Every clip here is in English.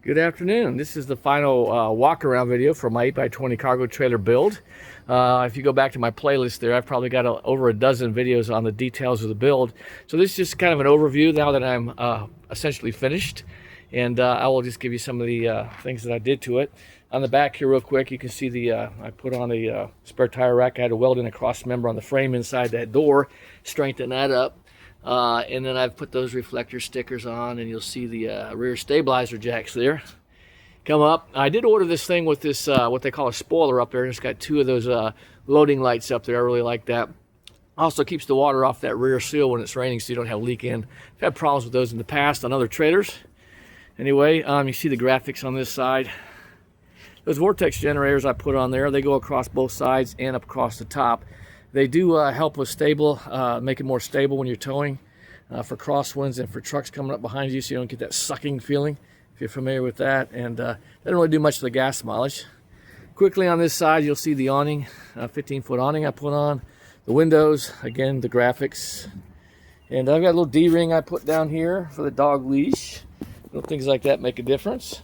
Good afternoon. This is the final walk-around video for my 8x20 cargo trailer build. If you go back to my playlist there, I've probably got over a dozen videos on the details of the build. So this is just kind of an overview now that I'm essentially finished. And I will just give you some of the things that I did to it. On the back here real quick, you can see I put on a spare tire rack. I had to weld in a cross member on the frame inside that door, strengthen that up. And then I've put those reflector stickers on, and you'll see the rear stabilizer jacks there come up. I did order this thing with this what they call a spoiler up there, and it's got two of those loading lights up there. I really like that. Also keeps the water off that rear seal when it's raining, so you don't have leak in. I've had problems with those in the past on other trailers. Anyway, you see the graphics on this side. Those vortex generators I put on there, they go across both sides and up across the top. They do help with make it more stable when you're towing for crosswinds and for trucks coming up behind you, so you don't get that sucking feeling, if you're familiar with that. And they don't really do much for the gas mileage. Quickly on this side, you'll see the awning, 15-foot awning I put on. The windows, again, the graphics. And I've got a little D-ring I put down here for the dog leash. Little things like that make a difference.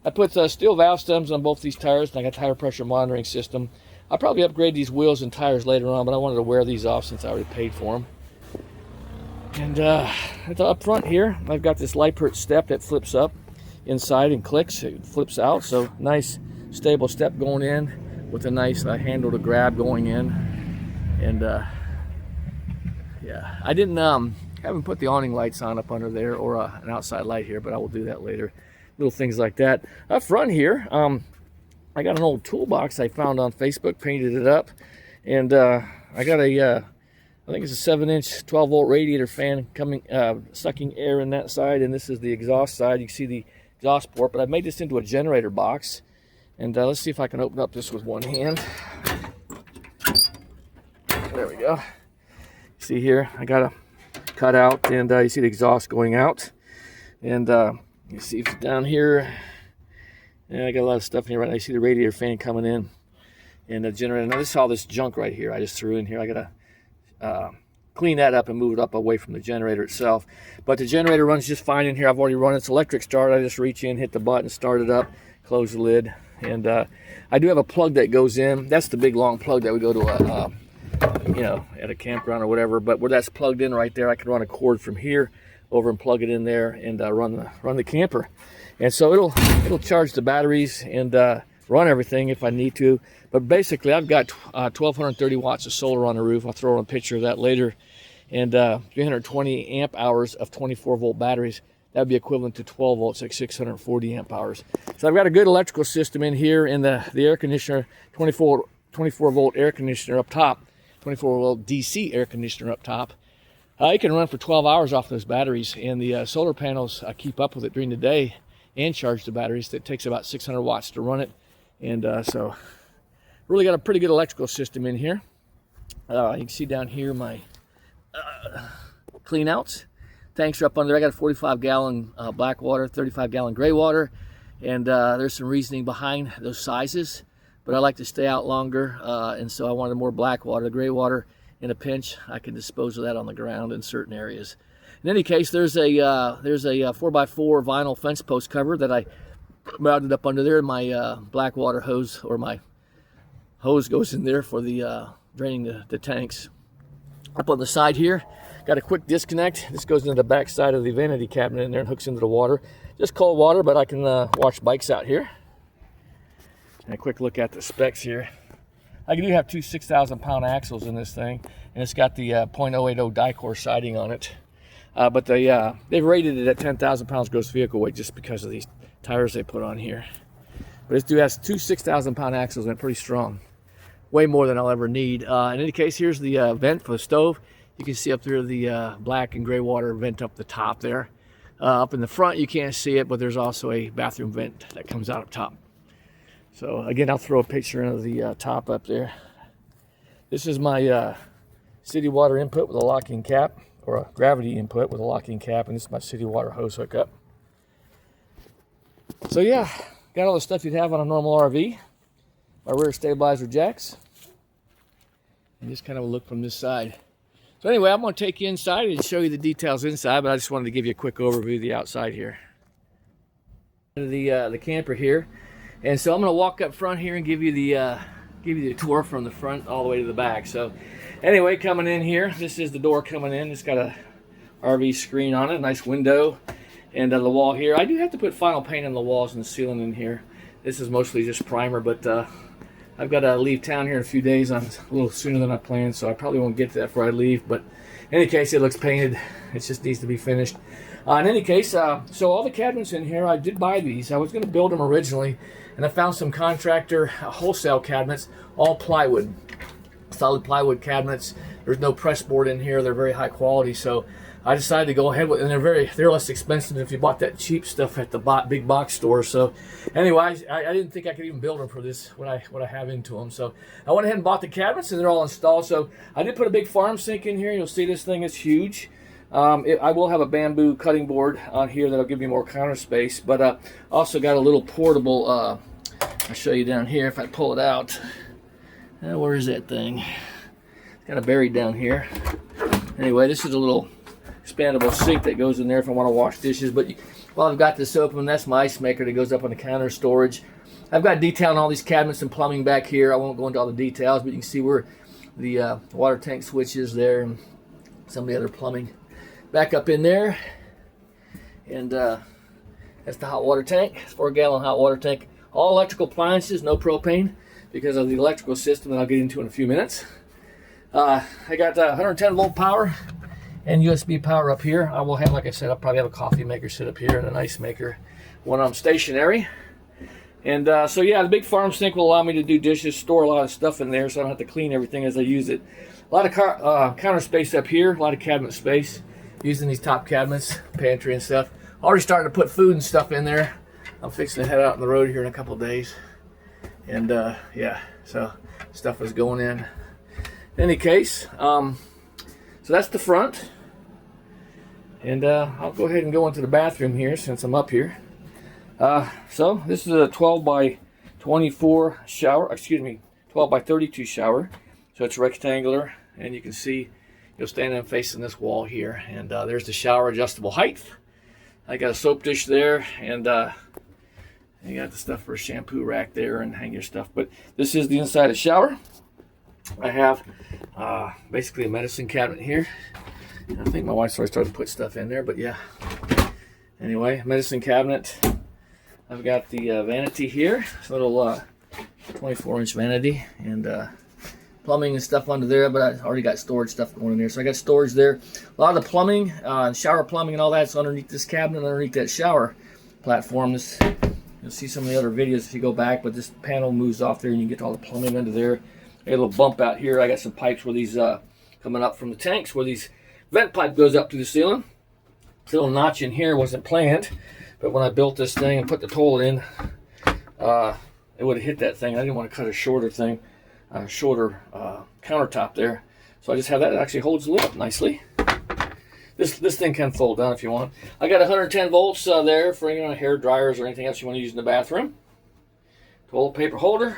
I put steel valve stems on both these tires, and I got a tire pressure monitoring system. I'll probably upgrade these wheels and tires later on, but I wanted to wear these off since I already paid for them. And up front here, I've got this light perch step that flips up inside and clicks. It flips out, so nice stable step going in with a nice handle to grab going in. And yeah, I haven't put the awning lights on up under there or an outside light here, but I will do that later. Little things like that. Up front here, I got an old toolbox I found on Facebook, painted it up, and I got I think it's a 7-inch 12-volt radiator fan coming, sucking air in that side, and this is the exhaust side. You can see the exhaust port, but I've made this into a generator box, and let's see if I can open up this with one hand. There we go. See here, I got a cutout, and you see the exhaust going out, and you see it's down here. Yeah, I got a lot of stuff in here right now. You see the radiator fan coming in and the generator. Now this is all this junk right here I just threw in here. I gotta clean that up and move it up away from the generator itself. But the generator runs just fine in here. I've already run its electric start. I just reach in, hit the button, start it up, close the lid. And I do have a plug that goes in. That's the big long plug that would go to at a campground or whatever. But where that's plugged in right there, I can run a cord from here over and plug it in there and run the camper. And so it'll charge the batteries and run everything if I need to. But basically, I've got 1,230 watts of solar on the roof. I'll throw in a picture of that later. And 320 amp hours of 24-volt batteries. That would be equivalent to 12 volts, like 640 amp hours. So I've got a good electrical system in here, and the air conditioner, 24-volt air conditioner up top, 24-volt DC air conditioner up top. It can run for 12 hours off those batteries, and the solar panels keep up with it during the day and charge the batteries. It takes about 600 watts to run it, and so really got a pretty good electrical system in here. You can see down here my clean outs. Tanks are up under there. I got a 45-gallon black water, 35-gallon gray water, and there's some reasoning behind those sizes, but I like to stay out longer, and so I wanted more black water. The gray water, in a pinch, I can dispose of that on the ground in certain areas. In any case, there's a 4x4 vinyl fence post cover that I mounted up under there. My black water hose, or my hose, goes in there for the draining the tanks. Up on the side here, got a quick disconnect. This goes into the back side of the vanity cabinet in there and hooks into the water. Just cold water, but I can wash bikes out here. And a quick look at the specs here. I do have two 6,000-pound axles in this thing, and it's got the .080 Dicor siding on it. But they've rated it at 10,000 pounds gross vehicle weight just because of these tires they put on here. But this has two 6,000-pound axles, and pretty strong. Way more than I'll ever need. In any case, here's the vent for the stove. You can see up there the black and gray water vent up the top there. Up in the front, you can't see it, but there's also a bathroom vent that comes out up top. So again, I'll throw a picture of the top up there. This is my city water input with a locking cap, or a gravity input with a locking cap, and this is my city water hose hookup. So yeah, got all the stuff you'd have on a normal RV. My rear stabilizer jacks, and just kind of a look from this side. So anyway, I'm going to take you inside and show you the details inside, but I just wanted to give you a quick overview of the outside here. The camper here, and so I'm gonna walk up front here and give you the tour from the front all the way to the back. So anyway, coming in here, this is the door coming in. It's got a RV screen on it, nice window, and the wall here. I do have to put final paint on the walls and the ceiling in here. This is mostly just primer, but I've got to leave town here in a few days. I'm a little sooner than I planned, so I probably won't get to that before I leave. But in any case, it looks painted. It just needs to be finished. In any case, so all the cabinets in here, I did buy these. I was going to build them originally, and I found some contractor wholesale cabinets, all plywood, solid plywood cabinets. There's no press board in here. They're very high quality, so I decided to go ahead with, and they're less expensive than if you bought that cheap stuff at the big box store. So anyway, I didn't think I could even build them for this, what I have into them. So I went ahead and bought the cabinets, and they're all installed. So I did put a big farm sink in here. You'll see this thing is huge. I will have a bamboo cutting board on here that'll give me more counter space, but also got a little portable, I'll show you down here if I pull it out. Where is that thing? It's kind of buried down here. Anyway, this is a little expandable sink that goes in there if I want to wash dishes. But while I've got this open, that's my ice maker that goes up on the counter storage. I've got detail on all these cabinets and plumbing back here. I won't go into all the details, but you can see where the water tank switch is there and some of the other plumbing back up in there. And that's the hot water tank. It's a 4-gallon hot water tank. All electrical appliances, no propane because of the electrical system that I'll get into in a few minutes. I got 110 volt power and USB power up here. I will have, like I said, I'll probably have a coffee maker sit up here and an ice maker when I'm stationary. And so yeah, the big farm sink will allow me to do dishes, store a lot of stuff in there so I don't have to clean everything as I use it. A lot of counter space up here, a lot of cabinet space using these top cabinets, pantry and stuff. Already starting to put food and stuff in there. I'm fixing to head out on the road here in a couple of days. And yeah, so stuff is going in. In any case, so that's the front. And I'll go ahead and go into the bathroom here since I'm up here. So this is a 12 by 24 shower, 12 by 32 shower. So it's rectangular, and you can see you'll stand in facing this wall here. And there's the shower adjustable height. I got a soap dish there, and you got the stuff for a shampoo rack there and hang your stuff. But this is the inside of the shower. I have basically a medicine cabinet here. I think my wife's already started to put stuff in there, but yeah. Anyway, medicine cabinet. I've got the vanity here. It's a little 24-inch vanity, and plumbing and stuff under there, but I already got storage stuff going in there. So I got storage there. A lot of the plumbing, shower plumbing and all that's underneath this cabinet, underneath that shower platform. You'll see some of the other videos if you go back, but this panel moves off there and you get all the plumbing under there. I got a little bump out here. I got some pipes where these coming up from the tanks where these vent pipe goes up to the ceiling. This little notch in here wasn't planned, but when I built this thing and put the toilet in, it would have hit that thing. I didn't want to cut a shorter thing, shorter countertop there. So I just have that. It actually holds the lid up nicely. This thing can fold down if you want. I got 110 volts there for any hair dryers or anything else you want to use in the bathroom. Toilet paper holder.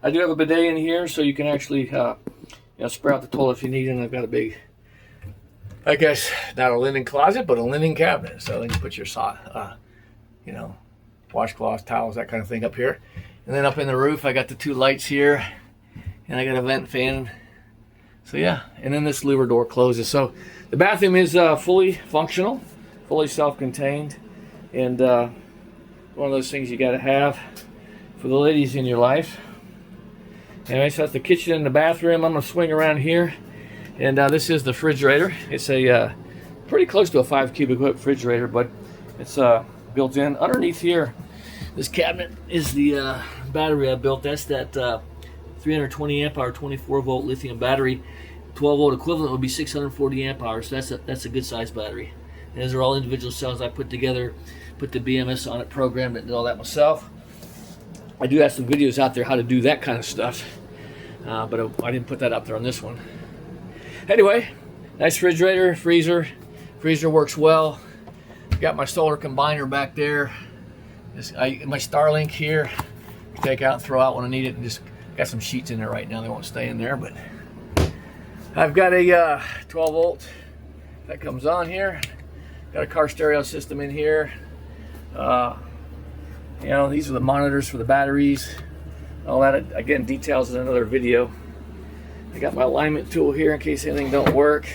I do have a bidet in here, so you can actually spray out the toilet if you need it. And I've got a big, I guess, not a linen closet, but a linen cabinet. So then you put your washcloths, towels, that kind of thing up here. And then up in the roof, I got the 2 lights here, and I got a vent fan. So yeah, and then this louver door closes. So the bathroom is fully functional, fully self-contained, and one of those things you got to have for the ladies in your life. Anyway, so that's the kitchen and the bathroom. I'm going to swing around here, and this is the refrigerator. It's a pretty close to a 5 cubic foot refrigerator, but it's built in. Underneath here, this cabinet is the battery I built. That's that 320 amp hour 24 volt lithium battery. 12 volt equivalent would be 640 amp hours. So that's a good size battery. And these are all individual cells I put together, put the BMS on it, programmed it, and did all that myself. I do have some videos out there how to do that kind of stuff, but I didn't put that up there on this one. Anyway, nice refrigerator, freezer. Freezer works well. Got my solar combiner back there. My Starlink here, take out and throw out when I need it, and just got some sheets in there right now. They won't stay in there, but I've got a 12 volt that comes on here. Got a car stereo system in here. You know, these are the monitors for the batteries. All that, again, details in another video. I got my alignment tool here in case anything don't work.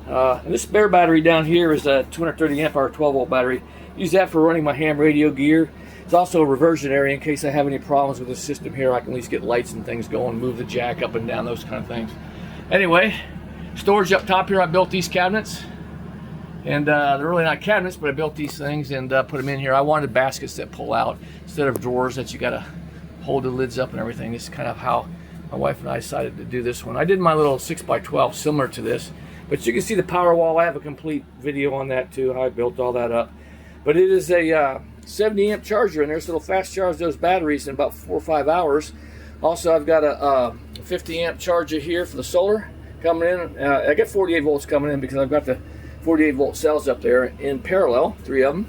And this spare battery down here is a 230 amp hour 12 volt battery. Use that for running my ham radio gear. It's also a reversionary in case I have any problems with the system here. I can at least get lights and things going, move the jack up and down, those kind of things. Anyway, storage up top here. I built these cabinets, and they're really not cabinets, but I built these things and put them in here. I wanted baskets that pull out instead of drawers that you gotta hold the lids up and everything. This is kind of how my wife and I decided to do this one. I did my little 6x12 similar to this, but you can see the power wall. I have a complete video on that too, how I built all that up. But it is a 70 amp charger in there, so it'll fast charge those batteries in about 4 or 5 hours. Also, I've got a 50 amp charger here for the solar coming in. I got 48 volts coming in because I've got the 48 volt cells up there in parallel, 3 of them.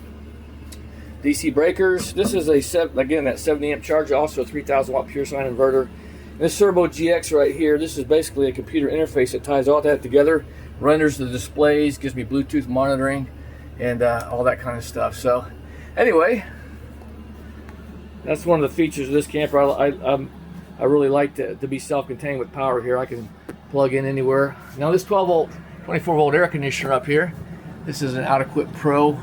DC breakers. This is again that 70 amp charger, also a 3000 watt pure sine inverter. And this Turbo GX right here, this is basically a computer interface that ties all that together, renders the displays, gives me Bluetooth monitoring, and all that kind of stuff. So anyway, that's one of the features of this camper. I really like to be self-contained with power here. I can plug in anywhere. Now this 12 volt 24 volt air conditioner up here, this is an Out-Equip Pro.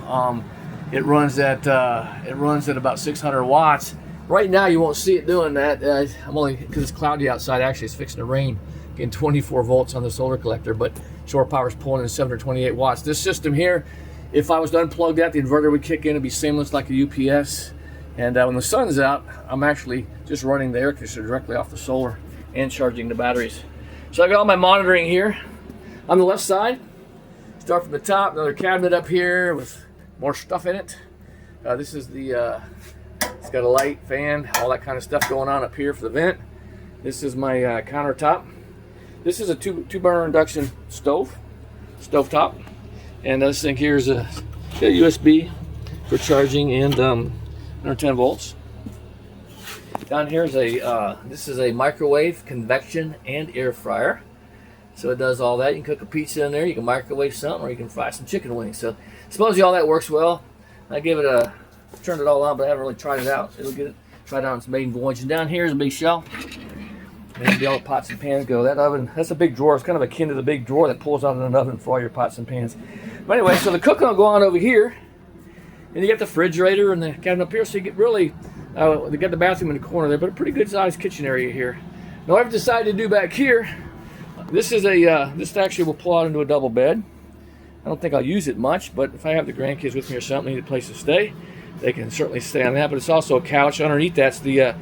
It runs at about 600 watts. Right now you won't see it doing that. I'm only, because it's cloudy outside, actually it's fixing to rain. Getting 24 volts on the solar collector, but shore power is pulling in 728 watts. This system here, if I was to unplug that, the inverter would kick in. It'd be seamless like a UPS. And when the sun's out, I'm actually just running the air conditioner directly off the solar and charging the batteries. So I got all my monitoring here. On the left side, start from the top, another cabinet up here with more stuff in it. This is the, it's got a light, fan, all that kind of stuff going on up here for the vent. This is my countertop. This is a two burner induction stovetop. And this thing here is a USB for charging and 110 volts. Down here is this is a microwave, convection, and air fryer. So it does all that. You can cook a pizza in there, you can microwave something, or you can fry some chicken wings. So suppose all that works well. I gave it turned it all on, but I haven't really tried it out. It'll get it tried out on its maiden voyage. And down here is a big shelf. And all the pots and pans go. That oven, that's a big drawer. It's kind of akin to the big drawer that pulls out in an oven for all your pots and pans. But anyway, so the cooking will go on over here. And you get the refrigerator and the cabinet up here, so you get really, they got the bathroom in the corner there, but a pretty good sized kitchen area here. Now what I've decided to do back here, this is this actually will pull out into a double bed. I don't think I'll use it much, but if I have the grandkids with me or something, need a place to stay, they can certainly stay on that. But it's also a couch. Underneath that's the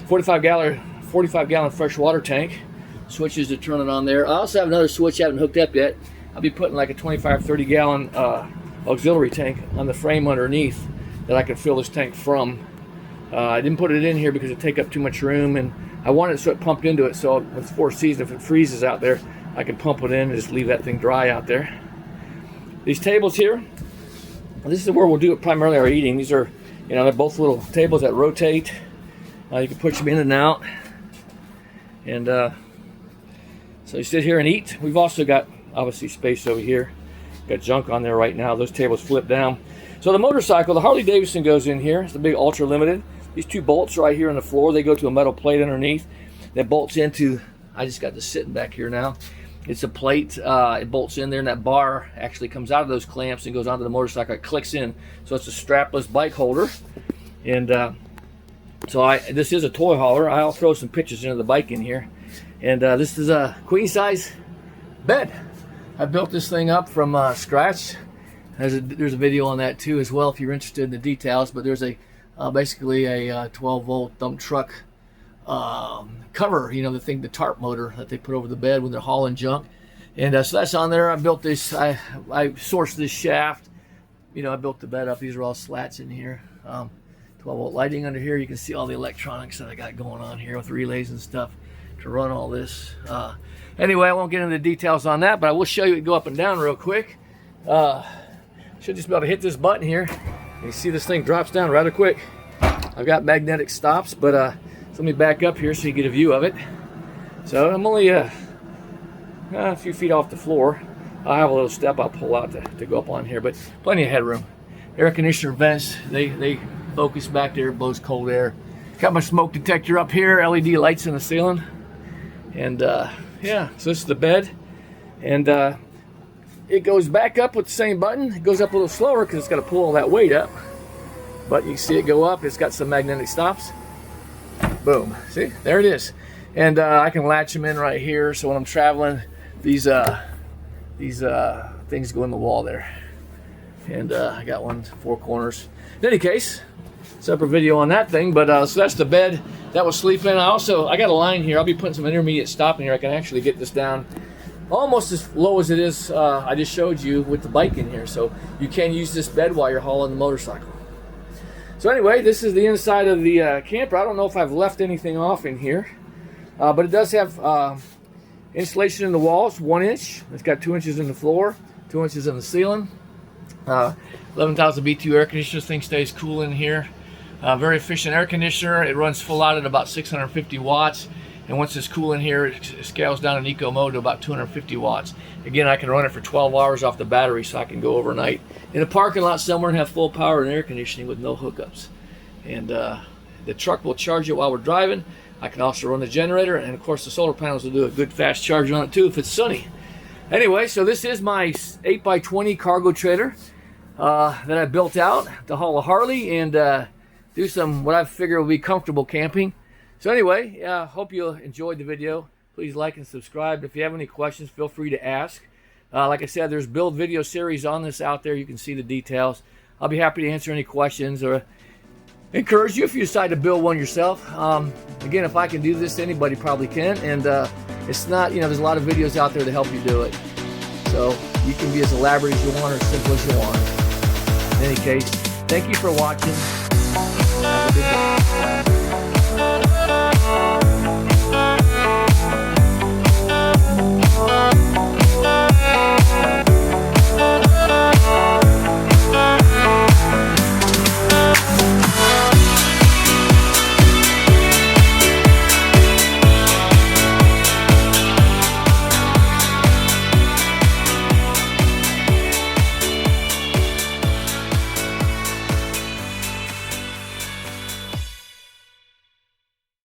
45 gallon fresh water tank. Switches to turn it on there. I also have another switch I haven't hooked up yet. I'll be putting like a 25-30 gallon auxiliary tank on the frame underneath that I can fill this tank from. I didn't put it in here because it'd take up too much room, and I wanted it so it pumped into it, so with 4 seasons, if it freezes out there, I can pump it in and just leave that thing dry out there. These tables here, this is where we'll do it primarily our eating. These are, you know, they're both little tables that rotate. You can push them in and out, and so you sit here and eat. We've also got obviously space over here. Got junk on there right now. Those tables flip down. So the motorcycle, the Harley Davidson, goes in here. It's the big Ultra Limited. These 2 bolts right here on the floor, they go to a metal plate underneath that bolts into, I just got this sitting back here now. It's a plate, it bolts in there, and that bar actually comes out of those clamps and goes onto the motorcycle. It clicks in. So it's a strapless bike holder. And this is a toy hauler. I'll throw some pictures into the bike in here. And this is a queen size bed. I built this thing up from scratch. There's a video on that too as well if you're interested in the details. But there's basically a 12 volt dump truck cover, you know, the tarp motor that they put over the bed when they're hauling junk. And so that's on there. I built this. I sourced this shaft. You know, I built the bed up. These are all slats in here. 12 volt lighting under here. You can see all the electronics that I got going on here with relays and stuff to run all this. Anyway, I won't get into the details on that, but I will show you it go up and down real quick. Should just be able to hit this button here. You see this thing drops down rather quick. I've got magnetic stops, but so let me back up here so you get a view of it. So I'm only a few feet off the floor. I have a little step I'll pull out to go up on here, but plenty of headroom. Air conditioner vents, they Focus back there, blows cold air. Got my smoke detector up here, LED lights in the ceiling. And yeah, so this is the bed. And it goes back up with the same button. It goes up a little slower because it's got to pull all that weight up. But you can see it go up. It's got some magnetic stops. Boom. See, there it is. And I can latch them in right here. So when I'm traveling, these things go in the wall there. And I got 4 corners. In any case, separate video on that thing. But so that's the bed that was sleeping. I got a line here. I'll be putting some intermediate stop in here. I can actually get this down almost as low as it is I just showed you with the bike in here. So you can use this bed while you're hauling the motorcycle. So anyway, this is the inside of the camper. I don't know if I've left anything off in here, but it does have insulation in the walls, 1 inch. It's got 2 inches in the floor, 2 inches in the ceiling. 11,000 BTU air conditioner. This thing stays cool in here. Very efficient air conditioner. It runs full out at about 650 watts. And once it's cool in here, it scales down in eco mode to about 250 watts. Again, I can run it for 12 hours off the battery, so I can go overnight in a parking lot somewhere and have full power and air conditioning with no hookups. And the truck will charge it while we're driving. I can also run the generator, and of course the solar panels will do a good fast charge on it too if it's sunny. Anyway, so this is my 8x20 cargo trailer that I built out to haul a Harley and do some what I figure will be comfortable camping. So anyway, hope you enjoyed the video. Please like and subscribe. If you have any questions, feel free to ask. Like I said, there's build video series on this out there. You can see the details. I'll be happy to answer any questions or encourage you if you decide to build one yourself. Again, if I can do this, anybody probably can. And it's not, there's a lot of videos out there to help you do it. So you can be as elaborate as you want or as simple as you want. In any case, thank you for watching. Have a good day.